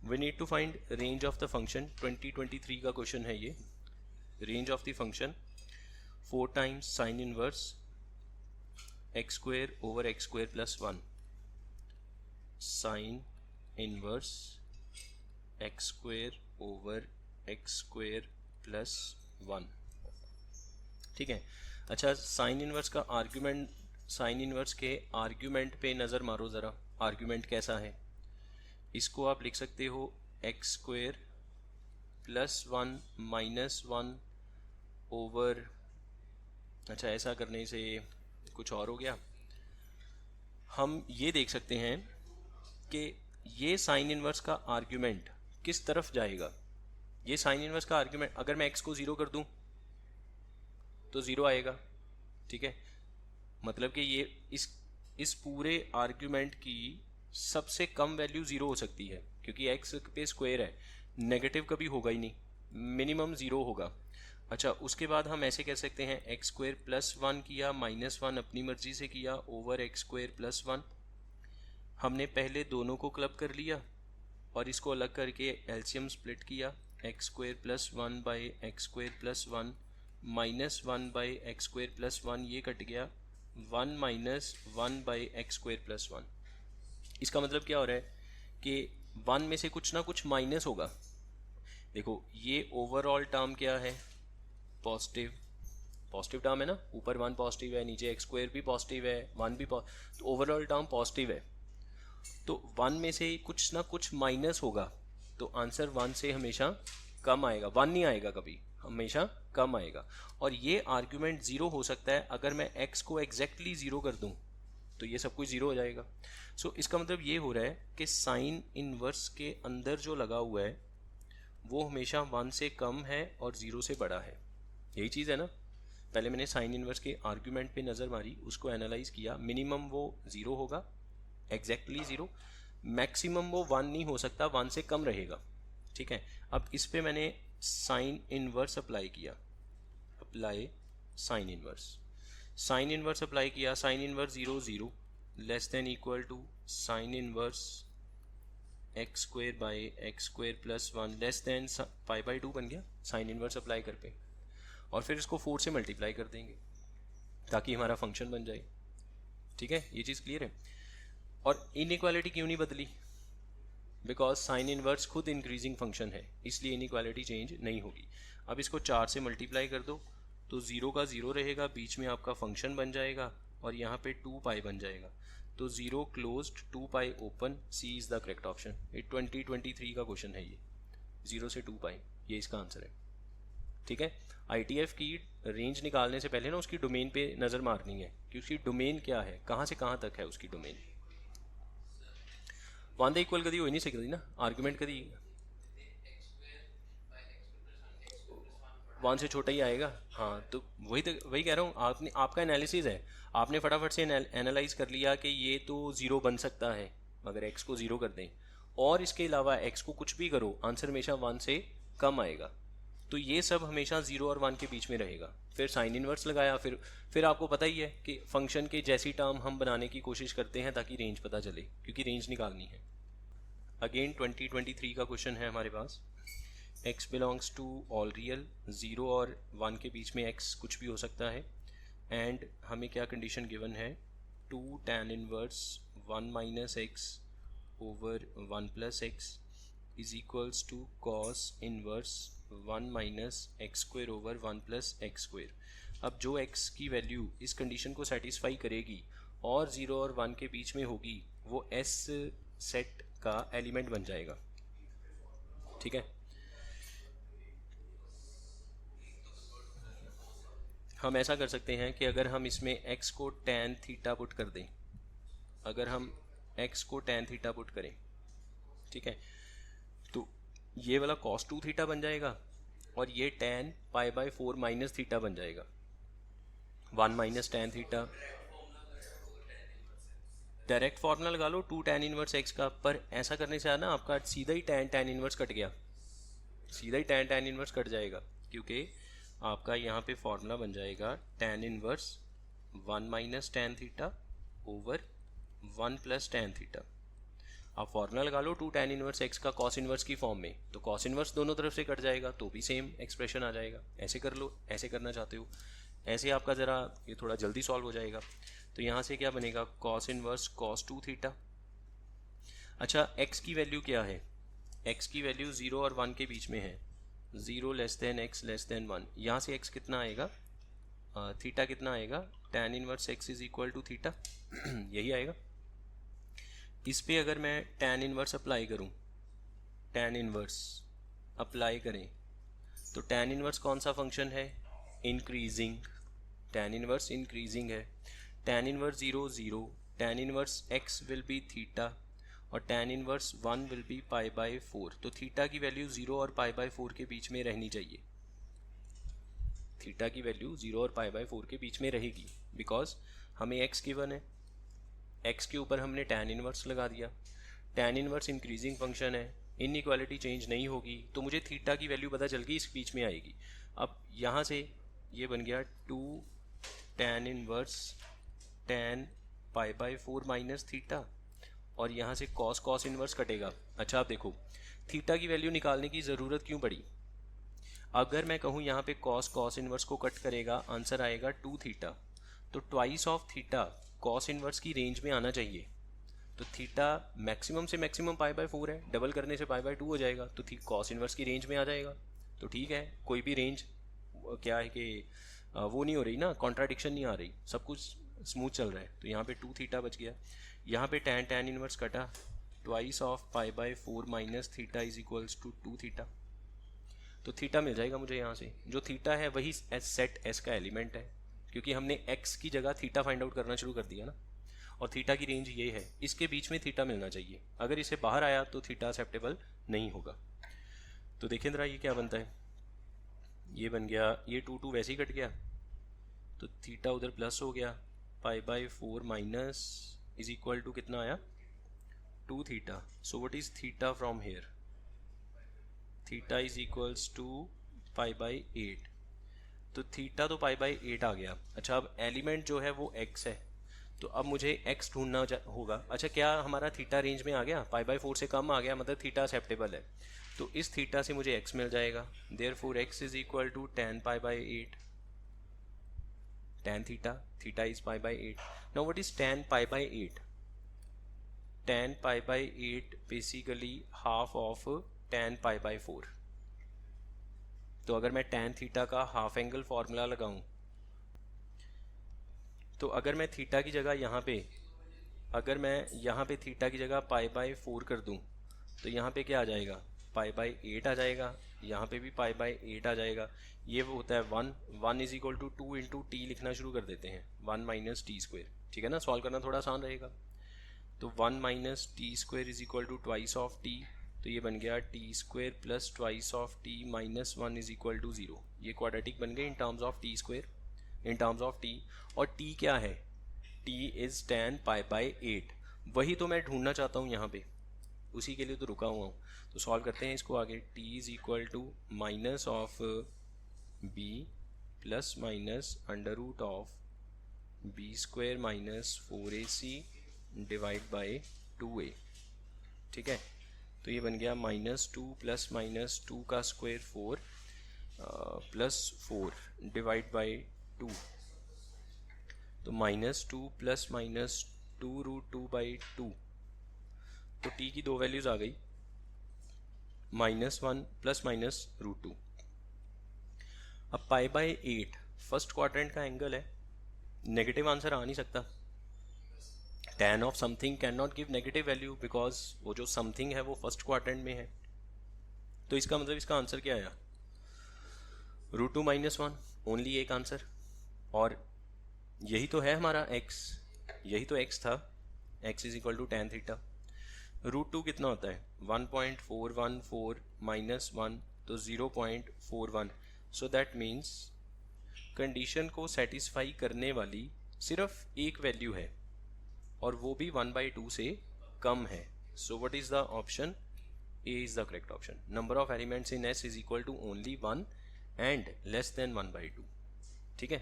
We need to find range of the function, 2023 का question है ये। Range of the function 4 times sine inverse x square over x square plus 1 sine inverse x square over x square plus 1। ठीक है। अच्छा, sine inverse का argument, sine inverse के argument पे नज़र मारो ज़रा। आर्ग्यूमेंट कैसा है, इसको आप लिख सकते हो x square plus 1 minus 1 over, अच्छा ऐसा करने से कुछ और हो गया। हम ये देख सकते हैं कि ये साइन इनवर्स का आर्ग्यूमेंट किस तरफ जाएगा। ये साइन इनवर्स का आर्ग्यूमेंट, अगर मैं एक्स को ज़ीरो कर दूं तो ज़ीरो आएगा। ठीक है, मतलब कि ये इस पूरे आर्ग्यूमेंट की सबसे कम वैल्यू ज़ीरो हो सकती है, क्योंकि एक्स पे स्क्वायर है, नेगेटिव कभी होगा ही नहीं, मिनिमम ज़ीरो होगा। अच्छा, उसके बाद हम ऐसे कह सकते हैं एक्स स्क्वायर प्लस 1 किया माइनस 1 अपनी मर्जी से किया ओवर एक्स स्क्वायर प्लस 1। हमने पहले दोनों को क्लब कर लिया और इसको अलग करके एलसीएम स्प्लिट किया। X square plus 1 by x square plus 1 minus 1 by x square plus 1, ये कट गया 1 minus 1 by x square plus 1। इसका मतलब क्या हो रहा है कि 1 में से कुछ ना कुछ माइनस होगा। देखो ये ओवरऑल टर्म क्या है, पॉजिटिव, पॉजिटिव टर्म है ना, ऊपर 1 पॉजिटिव है, नीचे एक्स स्क्वायर भी पॉजिटिव है, 1 भी तो ओवरऑल टर्म पॉजिटिव है। तो 1 में से कुछ ना कुछ माइनस होगा, तो आंसर 1 से हमेशा कम आएगा, 1 नहीं आएगा कभी, हमेशा कम आएगा। और ये आर्ग्यूमेंट ज़ीरो हो सकता है अगर मैं x को एग्जैक्टली ज़ीरो कर दूं, तो ये सब कुछ ज़ीरो हो जाएगा। सो इसका मतलब ये हो रहा है कि साइन इनवर्स के अंदर जो लगा हुआ है वो हमेशा 1 से कम है और 0 से बड़ा है। यही चीज़ है ना। पहले मैंने साइन इनवर्स के आर्ग्यूमेंट पे नज़र मारी, उसको एनालाइज किया, मिनिमम वो 0 होगा, एग्जैक्टली 0, मैक्सिमम वो 1 नहीं हो सकता, 1 से कम रहेगा। ठीक है, अब इस पे मैंने साइन इनवर्स अप्लाई किया, apply sine inverse, sine inverse apply किया, sine inverse 0 0 less than equal to sine inverse x square by x square plus 1 less than pi by 2 बन गया साइन इनवर्स अप्लाई कर पे। और फिर इसको 4 से मल्टीप्लाई कर देंगे ताकि हमारा फंक्शन बन जाए। ठीक है, ये चीज़ क्लियर है। और इनइक्वालिटी क्यों नहीं बदली, बिकॉज साइन इनवर्स खुद इंक्रीजिंग फंक्शन है, इसलिए इनइक्वालिटी चेंज नहीं होगी। अब इसको 4 से मल्टीप्लाई कर दो तो 0 का 0 रहेगा, बीच में आपका फंक्शन बन जाएगा और यहाँ पे 2 पाई बन जाएगा। तो 0 closed 2 pi open, C is the correct option. ये 2023 का क्वेश्चन है ये, 0 से 2 पाई, ये इसका आंसर है। ठीक है, ITF की रेंज निकालने से पहले ना उसकी डोमेन पे नज़र मारनी है कि उसकी डोमेन क्या है, कहाँ से कहाँ तक है उसकी डोमेन। 1 इक्वल कभी हो ही नहीं सकती ना, आर्ग्यूमेंट कभी 1 से छोटा ही आएगा। हाँ, तो वही कह रहा हूँ, आपने, आपका एनालिसिस है, आपने फटाफट से एनालाइज कर लिया कि ये तो 0 बन सकता है अगर x को 0 कर दें, और इसके अलावा x को कुछ भी करो, आंसर हमेशा 1 से कम आएगा। तो ये सब हमेशा 0 और 1 के बीच में रहेगा। फिर साइन इनवर्स लगाया, फिर आपको पता ही है कि फंक्शन के जैसी टर्म हम बनाने की कोशिश करते हैं ताकि रेंज पता चले, क्योंकि रेंज निकालनी है। अगेन 2023 का क्वेश्चन है हमारे पास, x belongs to all real, 0 और 1 के बीच में x कुछ भी हो सकता है, एंड हमें क्या कंडीशन गिवन है, 2 tan inverse 1 minus x over 1 plus x is equals to cos inverse 1 minus x square over 1 plus x square. अब जो x की वैल्यू इस कंडीशन को सेटिस्फाई करेगी और 0 और 1 के बीच में होगी, वो S सेट का एलिमेंट बन जाएगा। ठीक है, हम ऐसा कर सकते हैं कि अगर हम इसमें x को tan थीटा पुट कर दें, अगर हम x को tan थीटा पुट करें, ठीक है, तो ये वाला cos 2 थीटा बन जाएगा और ये tan pi by 4 minus theta बन जाएगा, 1 minus tan theta. Direct formula लगा लो 2 tan इनवर्स x का, पर ऐसा करने से ना आपका सीधा ही tan इनवर्स कट गया, सीधा ही tan इनवर्स कट जाएगा, क्योंकि आपका यहाँ पे फॉर्मूला बन जाएगा tan inverse 1 minus tan theta over 1 plus tan theta. आप फॉर्मूला लगा लो 2 tan इनवर्स x का cos इनवर्स की फॉर्म में, तो cos इनवर्स दोनों तरफ से कट जाएगा तो भी सेम एक्सप्रेशन आ जाएगा। ऐसे कर लो, ऐसे करना चाहते हो ऐसे आपका ज़रा ये थोड़ा जल्दी सॉल्व हो जाएगा। तो यहाँ से क्या बनेगा, cos इनवर्स cos 2 थीटा। अच्छा, x की वैल्यू क्या है, x की वैल्यू 0 और 1 के बीच में है, 0 less then x less than 1। यहाँ से x कितना आएगा, थीटा कितना आएगा, tan inverse x is equal to theta यही आएगा। इस पे अगर मैं tan इनवर्स अप्लाई करूं, tan इनवर्स अप्लाई करें तो tan इनवर्स कौन सा फंक्शन है, इंक्रीजिंग, tan इनवर्स इंक्रीजिंग है। tan inverse 0 0, tan inverse x will be theta और tan inverse 1 will be pi by 4। तो थीटा की वैल्यू 0 और पाई बाई 4 के बीच में रहनी चाहिए, थीटा की वैल्यू 0 और पाई बाई 4 के बीच में रहेगी, बिकॉज हमें x गिवन है, x के ऊपर हमने tan इनवर्स लगा दिया। tan इनवर्स इंक्रीजिंग फंक्शन है, इनइक्वालिटी चेंज नहीं होगी, तो मुझे थीटा की वैल्यू पता चल गई, इस बीच में आएगी। अब यहाँ से ये बन गया 2 tan inverse tan pi by 4 minus theta, और यहाँ से cos इनवर्स कटेगा। अच्छा, आप देखो थीटा की वैल्यू निकालने की ज़रूरत क्यों पड़ी, अगर मैं कहूँ यहाँ पे cos इनवर्स को कट करेगा, आंसर आएगा 2 थीटा, तो twice of theta cos inverse की रेंज में आना चाहिए। तो थीटा मैक्सिमम से मैक्सिमम पाई बाई 4 है, डबल करने से पाई बाई 2 हो जाएगा, तो cos इनवर्स की रेंज में आ जाएगा। तो ठीक है, कोई भी रेंज क्या है कि वो नहीं हो रही ना, कॉन्ट्राडिक्शन नहीं आ रही, सब कुछ स्मूथ चल रहा है। तो यहाँ पे 2 थीटा बच गया, यहाँ पे tan इनवर्स कटा, twice of pi by 4 minus theta is equals to 2 theta. तो थीटा मिल जाएगा मुझे यहाँ से, जो थीटा है वही सेट एस का एलिमेंट है, क्योंकि हमने x की जगह थीटा फाइंड आउट करना शुरू कर दिया ना, और थीटा की रेंज ये है, इसके बीच में थीटा मिलना चाहिए। अगर इसे बाहर आया तो थीटा एक्सेप्टेबल नहीं होगा। तो देखें जरा ये क्या बनता है, ये बन गया, ये 2 वैसे ही कट गया, तो थीटा उधर प्लस हो गया, pi by 4 minus is equal to कितना आया, 2 theta. So what is theta from here, theta is equals to pi by 8। तो थीटा तो पाई बाई 8 आ गया। अच्छा, अब एलिमेंट जो है वो x है, तो अब मुझे x ढूंढना होगा। अच्छा, क्या हमारा थीटा रेंज में आ गया, पाई बाई 4 से कम आ गया, मतलब थीटा एक्सेप्टेबल है, तो इस थीटा से मुझे x मिल जाएगा। Therefore x is equal to tan pi by 8, tan theta, theta is pi by 8। Now what is tan pi by 8, tan pi by 8 basically half of tan pi by 4। तो अगर मैं tan theta का half angle formula लगाऊं, तो अगर मैं theta की जगह यहाँ पे, अगर मैं यहाँ पे थीटा की जगह पाई बाई 4 कर दूं, तो यहाँ पे क्या आ जाएगा, पाई बाई 8 आ जाएगा, यहाँ पे भी पाई बाई 8 आ जाएगा। ये वो होता है 1 is equal to 2 into t लिखना शुरू कर देते हैं, 1 माइनस टी स्क्वेयर, ठीक है ना, सॉल्व करना थोड़ा आसान रहेगा। तो 1 minus t square is equal to twice of t, तो ये बन गया t square plus twice of t minus 1 is equal to 0। ये क्वाड्रेटिक बन गए in terms of t square, in terms of t. और टी क्या है, t is tan pi by 8, वही तो मैं ढूंढना चाहता हूँ यहाँ पे, उसी के लिए तो रुका हुआ हूँ। तो सॉल्व करते हैं इसको आगे, t is equal to minus of b plus minus under root of b square minus 4ac divide by 2a, ठीक है। तो ये बन गया -2 प्लस -2 का स्क्वायर 4 प्लस 4 डिवाइड बाई 2, तो -2 प्लस -2 रूट 2 बाई 2। तो t की दो वैल्यूज आ गई, -1 प्लस माइनस रूट 2। अब पाई बाई 8 फर्स्ट क्वाड्रेंट का एंगल है, नेगेटिव आंसर आ नहीं सकता। tan of something can not give negative value, because वो जो समथिंग है वो फर्स्ट क्वाड्रेंट में है। तो इसका मतलब इसका आंसर क्या आया, √2 - 1, ओनली एक आंसर। और यही तो है हमारा x, यही तो x था, x is equal to tan theta. √2 कितना होता है, 1.414 माइनस 1, तो 0.41। सो दैट मीन्स कंडीशन को सेटिस्फाई करने वाली सिर्फ एक वैल्यू है, और वो भी 1/2 से कम है। So what is the option, A is the correct option. Number of elements in S is equal to only 1 and less than 1/2, ठीक है।